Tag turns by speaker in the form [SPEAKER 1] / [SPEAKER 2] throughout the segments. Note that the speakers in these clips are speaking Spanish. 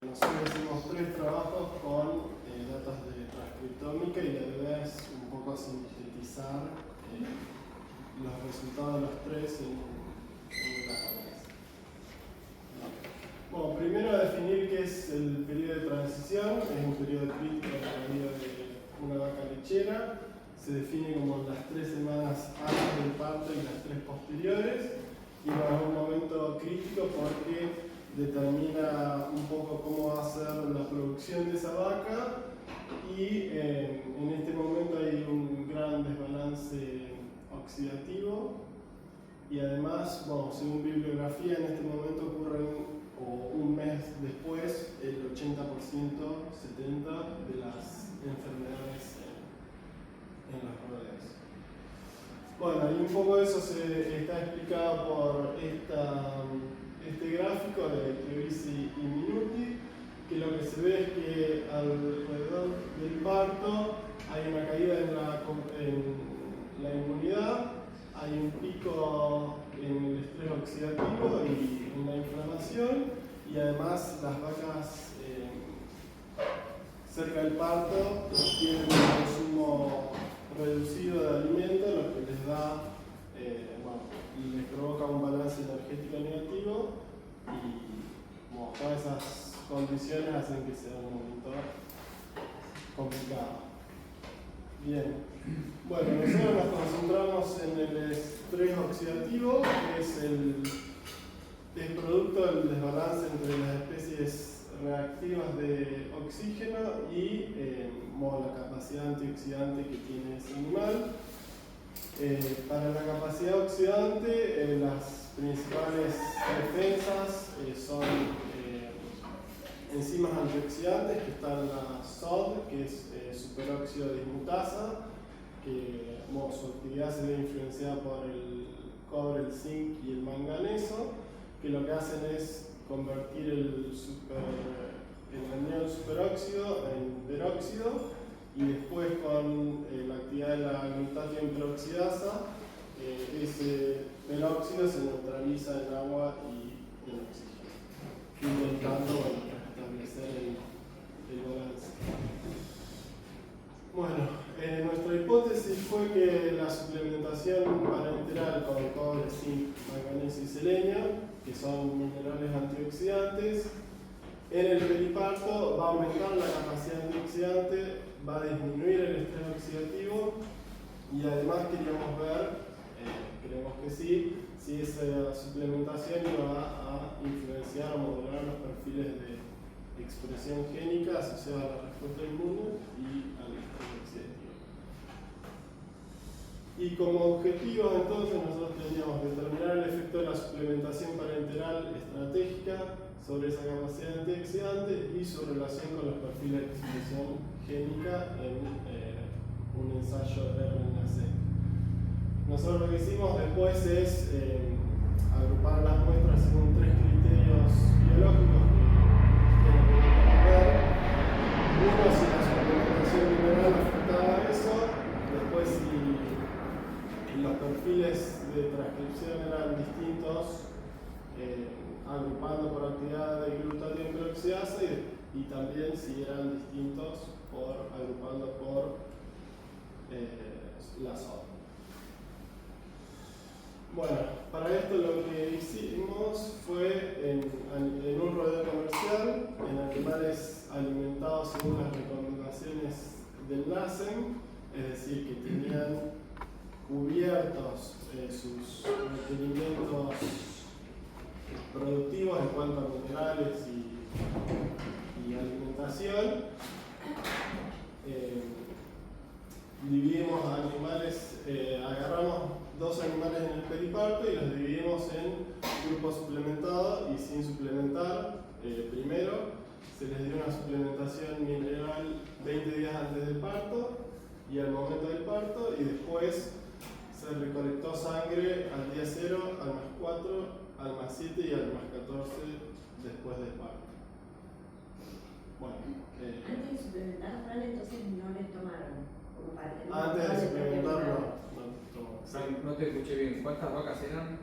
[SPEAKER 1] Nosotros hicimos 3 trabajos con datos de transcriptómica y la idea es un poco sintetizar los resultados de los 3 en una cabeza. Bueno, primero definir qué es el periodo de transición. Es un periodo crítico en la vida de una vaca lechera. Se define como las 3 semanas antes del parto y las 3 posteriores. Y no es un momento crítico porque determina un poco cómo va a ser la producción de esa vaca y en este momento hay un gran desbalance oxidativo y además, bueno, según bibliografía, en este momento ocurren, o un mes después, el 80%, 70% de las enfermedades en los roedores. Bueno, y un poco de eso está explicado por este gráfico de Chiovisi y Minuti, que lo que se ve es que alrededor del parto hay una caída en la inmunidad, hay un pico en el estrés oxidativo y en la inflamación, y además las vacas cerca del parto tienen un consumo reducido de alimento, lo que les da, les provoca un balance energético negativo y todas esas condiciones hacen que sea un momento complicado. Bien, bueno, nosotros nos concentramos en el estrés oxidativo, que es producto del desbalance entre las especies reactivas de oxígeno y la capacidad antioxidante que tiene ese animal. Para la capacidad oxidante, las principales defensas son enzimas antioxidantes, que están la SOD, que es superóxido dismutasa, que su actividad se ve influenciada por el cobre, el zinc y el manganeso, que lo que hacen es convertir el anión superóxido en peróxido, y después con la actividad de la glutatión peroxidasa, ese peróxido se neutraliza en agua y en oxígeno, intentando establecer el balance. Bueno, nuestra hipótesis fue que la suplementación parenteral con cobre, zinc, manganeso y selenio, que son minerales antioxidantes, en el periparto va a aumentar la capacidad antioxidante, va a disminuir el estrés oxidativo y además queríamos ver, creemos que sí, si esa suplementación iba a influenciar o modular los perfiles de expresión génica asociados a la respuesta inmune y al estrés oxidativo. Y como objetivo entonces nosotros teníamos determinar el efecto de la suplementación parenteral estratégica sobre esa capacidad antioxidante y su relación con los perfiles de expresión génica en un ensayo de RNA-seq. Nosotros lo que hicimos después es agrupar las muestras según 3 criterios biológicos que nos permiten ver. Uno, si la suplementación mineral afectaba a eso, después si los perfiles de transcripción eran distintos, agrupando por actividad de glutatión peroxidasa y también si eran distintos agrupando por la SOD. Bueno, para esto lo que hicimos fue en un roedor comercial, en animales alimentados según las recomendaciones del NASEM, es decir, que tenían cubiertos sus requerimientos productivos en cuanto a minerales y alimentación. Dividimos a animales, agarramos 2 animales en el periparto y los dividimos en grupo suplementado y sin suplementar. Primero se les dio una suplementación mineral 20 días antes del parto y al momento del parto, y después se recolectó sangre al día 0, al más 4, al más 7 y al más 14 después del parto. Bueno,
[SPEAKER 2] antes de suplementar, Fran, entonces no les tomaron como para que no.
[SPEAKER 1] Antes de suplementar, no tomamos.
[SPEAKER 3] No te escuché bien. ¿Cuántas vacas eran?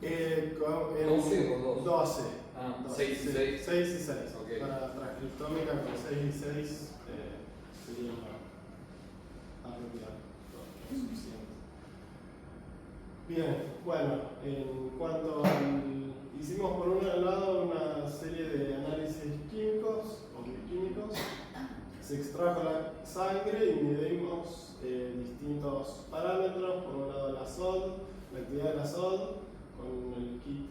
[SPEAKER 1] 12
[SPEAKER 3] ¿12 o 2?
[SPEAKER 1] 12.
[SPEAKER 3] Ah,
[SPEAKER 1] Dos,
[SPEAKER 3] 6 y
[SPEAKER 1] sí,
[SPEAKER 3] 6.
[SPEAKER 1] 6 y 6.
[SPEAKER 3] Ok.
[SPEAKER 1] Para transcriptómica con 6 y 6 sería apropiado. Suficiente. Bien, bueno, en cuanto al. Hicimos por un lado una serie de análisis químicos o bioquímicos. Se extrajo la sangre y midimos distintos parámetros. Por un lado la SOD, la actividad de la SOD con el kit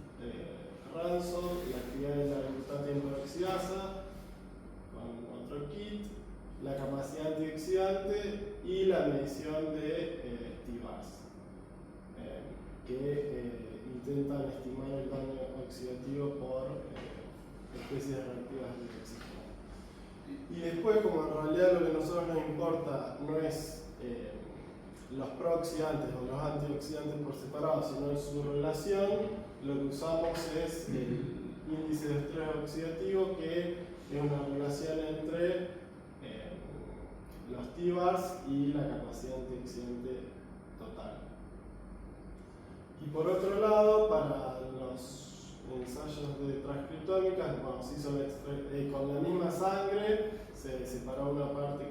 [SPEAKER 1] Ransom, la actividad de la glutatión hidroxidasa con otro kit, la capacidad antioxidante y la medición de T-bars, que intentan estimar el daño oxidativo por especies reactivas de oxígeno. Y después, como en realidad lo que a nosotros nos importa no es los prooxidantes o los antioxidantes por separado, sino su relación, lo que usamos es el índice de estrés oxidativo, que es una relación entre los T-bars y la capacidad antioxidante total. Y por otro lado, para los ensayos de transcriptómica, bueno, se hizo con la misma sangre, se separó una parte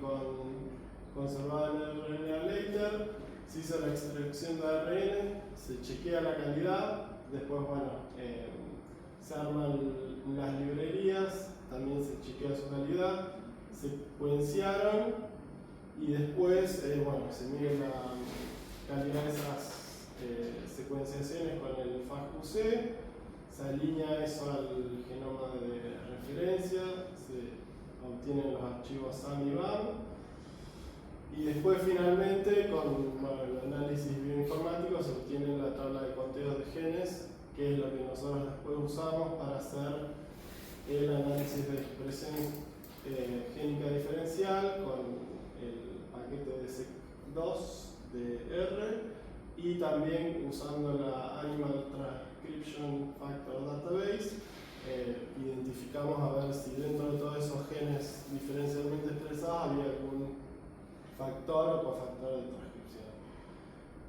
[SPEAKER 1] conservada en el RNA later, se hizo la extracción de ARN, se chequea la calidad, después, bueno, se arman las librerías, también se chequea su calidad, se secuenciaron y después, bueno, se mide la calidad de esas secuenciaciones con el FASQC, se alinea eso al genoma de referencia, se obtienen los archivos SAM y BAM, y después finalmente con el análisis bioinformático se obtiene la tabla de conteos de genes, que es lo que nosotros después usamos para hacer el análisis de expresión génica diferencial con el paquete de SEC2 de R, y también usando la Animal Transcription Factor Database, identificamos a ver si dentro de todos esos genes diferencialmente expresados había algún factor o cofactor de transcripción.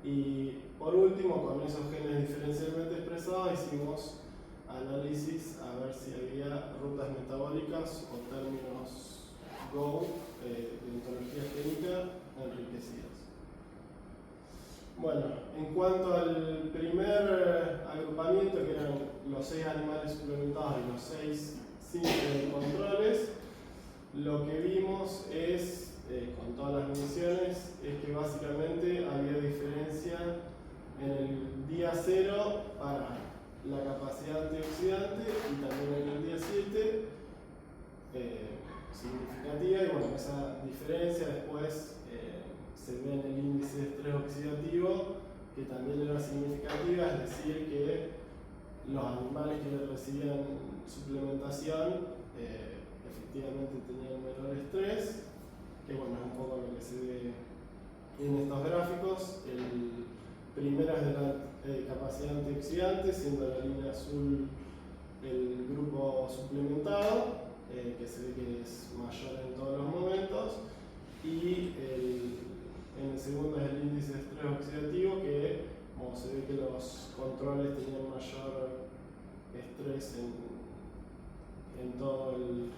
[SPEAKER 1] Y por último, con esos genes diferencialmente expresados, hicimos análisis a ver si había rutas metabólicas o términos GO de ontología génica enriquecidos. Bueno, en cuanto al primer agrupamiento, que eran los 6 animales suplementados y los 6 sin controles, lo que vimos es, con todas las mediciones, es que básicamente había diferencia en el día 0 para la capacidad antioxidante y también en el día 7 significativa, y bueno, esa diferencia después se ve en el índice de estrés oxidativo, que también era significativa, es decir, que los animales que recibían suplementación efectivamente tenían menor estrés, que bueno, es un poco lo que se ve en estos gráficos. El primero es de la capacidad antioxidante, siendo la línea azul el grupo suplementado, que se ve que es mayor en todos los momentos, y en el segundo es el índice de estrés oxidativo, que como se ve que los controles tenían mayor estrés en todo el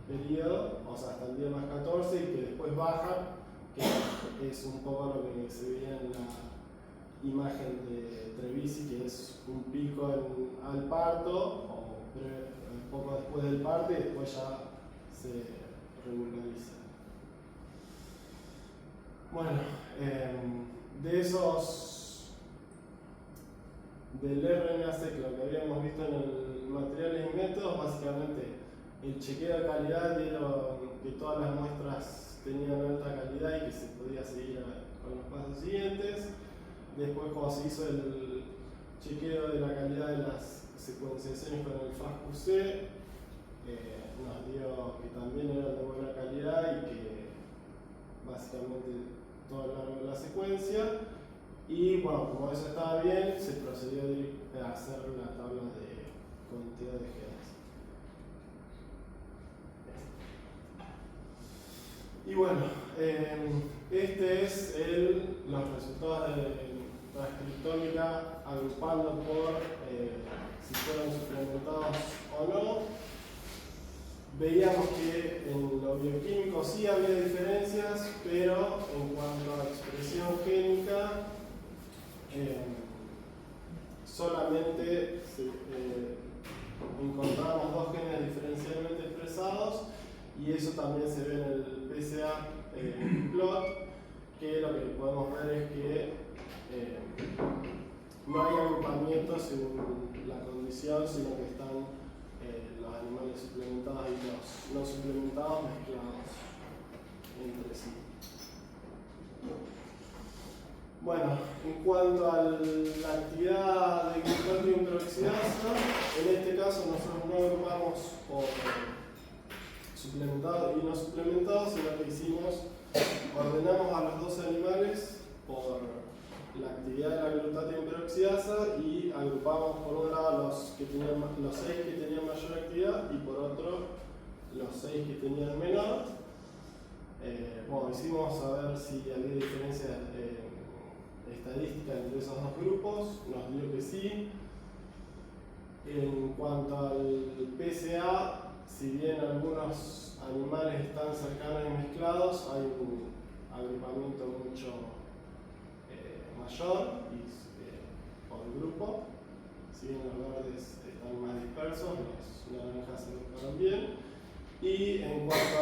[SPEAKER 1] periodo, o sea, hasta el día más 14, y que después baja, que es un poco lo que se veía en la imagen de Trevisi, que es un pico al parto, o un poco después del parto, y después ya se regulariza. Bueno, de esos, del RNA-seq, lo que habíamos visto en el materiales y métodos, básicamente el chequeo de calidad dieron que todas las muestras tenían alta calidad y que se podía seguir con los pasos siguientes. Después, cuando se hizo el chequeo de la calidad de las secuenciaciones con el FASQC, nos dio que también eran de buena calidad y que básicamente todo a lo largo de la secuencia. Y bueno, como eso estaba bien, se procedió a hacer la tabla de conteo de genes. Y bueno, este es los resultados de transcriptómica agrupando por si fueron suplementados o no. Veíamos que en lo bioquímico sí había diferencias, pero en cuanto a expresión génica, solamente encontramos dos genes diferencialmente expresados, y eso también se ve en el PSA plot, que lo que podemos ver es que no hay agrupamiento según la condición, sino que están los animales suplementados y los no suplementados mezclados entre sí. Bueno, en cuanto a la actividad de glutatión peroxidasa, en este caso nosotros no agrupamos por suplementados y no suplementados, sino que ordenamos a los dos animales por la actividad de la glutatión peroxidasa y agrupamos por un lado los 6 que tenían mayor actividad y por otro los 6 que tenían menor. Bueno, hicimos a ver si había diferencias estadísticas entre esos dos grupos, nos dio que sí. En cuanto al PSA, si bien algunos animales están cercanos y mezclados, hay un agrupamiento mucho mayor por grupo. Si bien los verdes están más dispersos, los naranjas se agruparon bien. Y en cuanto a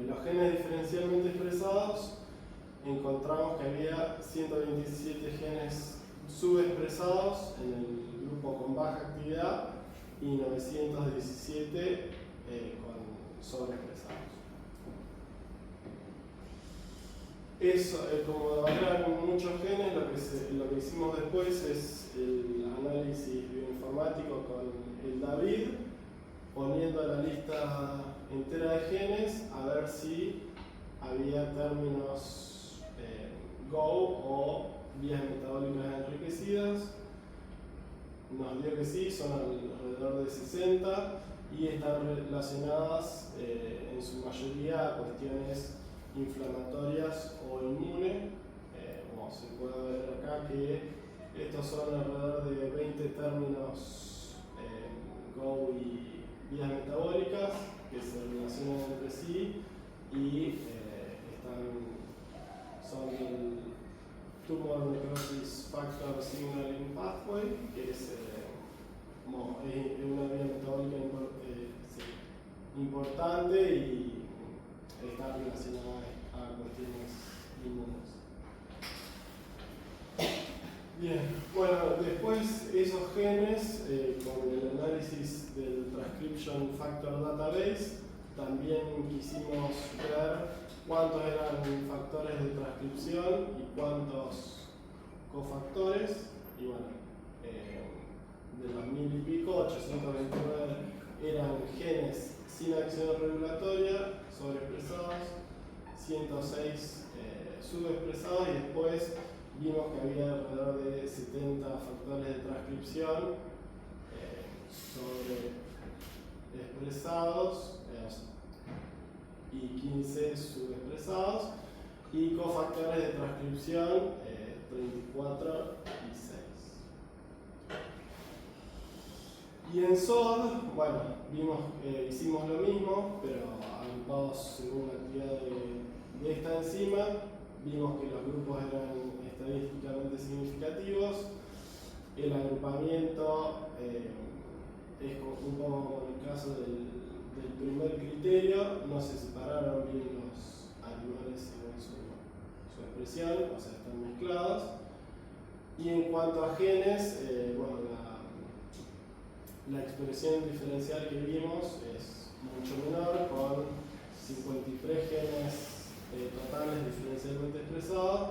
[SPEAKER 1] los genes diferencialmente expresados, encontramos que había 127 genes subexpresados en el grupo con baja actividad y 917 con sobreexpresados. Eso, como eran muchos genes, lo que hicimos después es el análisis bioinformático con el David, poniendo la lista entera de genes a ver si había términos GO o vías metabólicas enriquecidas. Nos dio que sí, son alrededor de 60 y están relacionadas en su mayoría a cuestiones inflamatorias o inmunes. Como se puede ver acá, que estos son alrededor de 20 términos GO y vías metabólicas que se relacionan entre sí y son el Tumor Necrosis Factor Signaling Pathway, que es una vía metabólica importante y está relacionada a cuestiones inmunes. Bien, bueno, después esos genes, con el análisis del Transcription Factor Database, también quisimos ver cuántos eran factores de transcripción y cuántos cofactores. Y bueno, de los 1000 y pico, 829 eran genes sin acción regulatoria, sobreexpresados, 106 subexpresados, y después vimos que había alrededor de 70 factores de transcripción sobreexpresados y 15 subexpresados, y cofactores de transcripción 34 y 6. Y en SOD, bueno, hicimos lo mismo, pero agrupados según la actividad de esta enzima. Vimos que los grupos eran estadísticamente significativos. El agrupamiento es un poco como en el caso del primer criterio, no se separaron bien los animales según su expresión, o sea, están mezclados. Y en cuanto a genes, bueno, la expresión diferencial que vimos es mucho menor, con 53 genes totales diferencialmente expresados,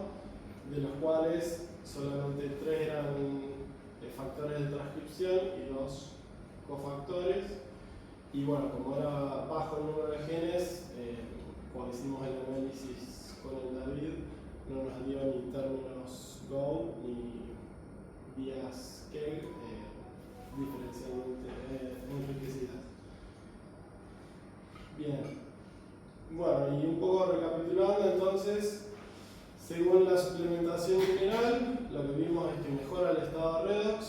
[SPEAKER 1] de los cuales solamente 3 eran factores de transcripción y 2 cofactores. Y bueno, como era bajo el número de genes, cuando hicimos el análisis con el David, no nos dio ni términos GO ni vías KEGG diferencialmente enriquecidas. Bien. Bueno, y un poco recapitulando entonces, según la suplementación general, lo que vimos es que mejora el estado de redox,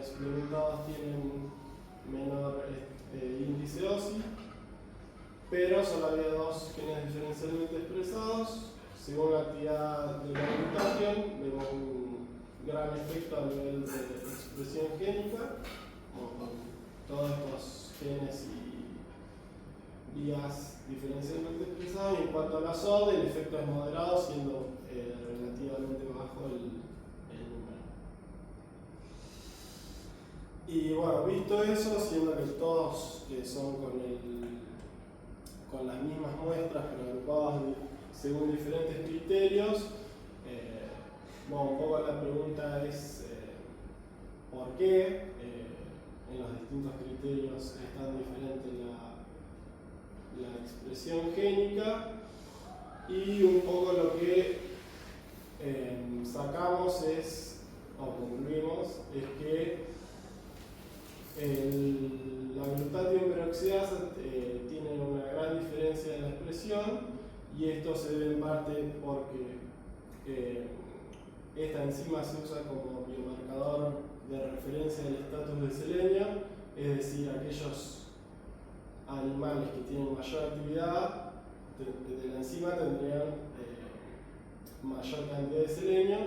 [SPEAKER 1] suplementados tienen menor índice OSI, pero solo había dos genes diferencialmente expresados. Según la actividad de la glutatión, vemos un gran efecto a nivel de expresión génica, con todos estos genes y vías diferencialmente expresadas. Y en cuanto a la SOD, el efecto es moderado, siendo relativamente bajo el número. Y bueno, visto eso, siendo que todos son con las mismas muestras, pero agrupados según diferentes criterios, bueno, un poco la pregunta es ¿por qué en los distintos criterios es tan diferente la expresión génica? Y un poco lo que sacamos o concluimos, es que la glutatión peroxidasa tiene una gran diferencia en la expresión, y esto se debe en parte porque esta enzima se usa como biomarcador de referencia del estatus de selenio, es decir, aquellos animales que tienen mayor actividad de la enzima tendrían mayor cantidad de selenio,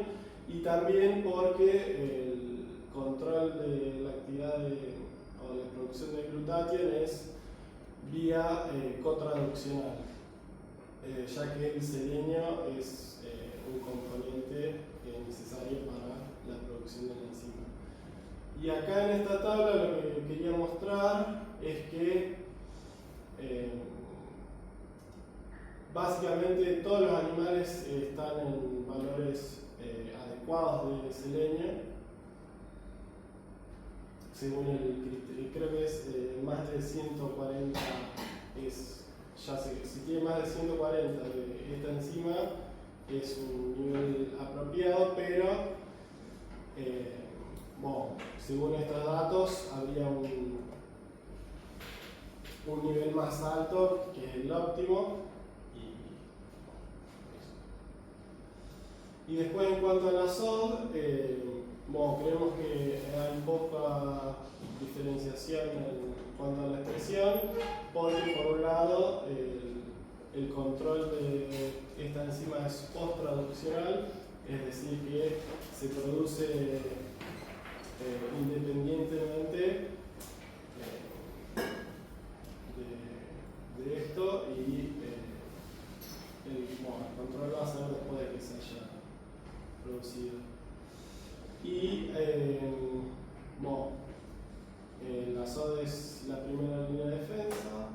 [SPEAKER 1] y también porque el control de la actividad o la producción de glutatión es vía cotraduccional, ya que el selenio es un componente necesario para la producción de la enzima. Y acá en esta tabla lo que quería mostrar es que básicamente todos los animales están en valores adecuados de selenio, según el criterio. Creo que es más de 140, si tiene más de 140 de esta enzima, es un nivel apropiado, pero bueno, según estos datos habría un nivel más alto que es el óptimo. Y después, en cuanto a la SOD, bueno, creemos que hay poca diferenciación en cuanto a la expresión, porque por un lado el control de esta enzima es post-traduccional, es decir, que se produce independientemente de esto, y el control va a ser después de que se haya producido. Y bueno, la SOD es la primera línea de defensa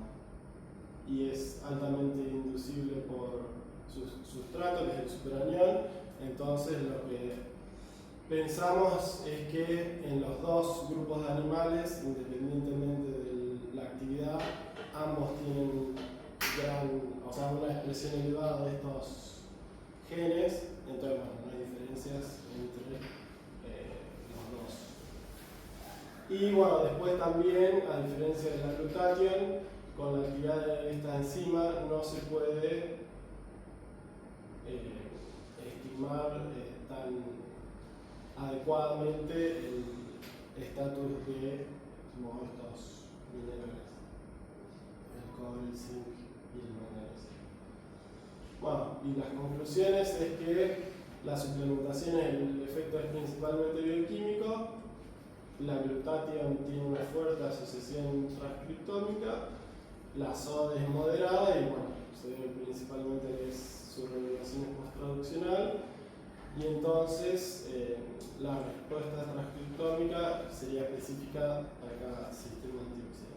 [SPEAKER 1] y es altamente inducible por su sustrato, que es el superanión. Entonces lo que pensamos es que en los dos grupos de animales, independientemente de la actividad, ambos tienen una expresión elevada de estos genes. Entonces, bueno, no hay diferencias entre los dos. Y bueno, después también, a diferencia de la glutatión, con la actividad de esta enzima no se puede estimar tan adecuadamente el estatus de estos minerales, el cobre, el zinc y el manganeso. Bueno, y las conclusiones es que la suplementación, el efecto es principalmente bioquímico, la glutatión tiene una fuerte asociación transcriptómica, la SOD es moderada y bueno, se debe principalmente a que su regulación es post-traduccional, y entonces la respuesta transcriptómica sería específica para cada sistema antioxidante.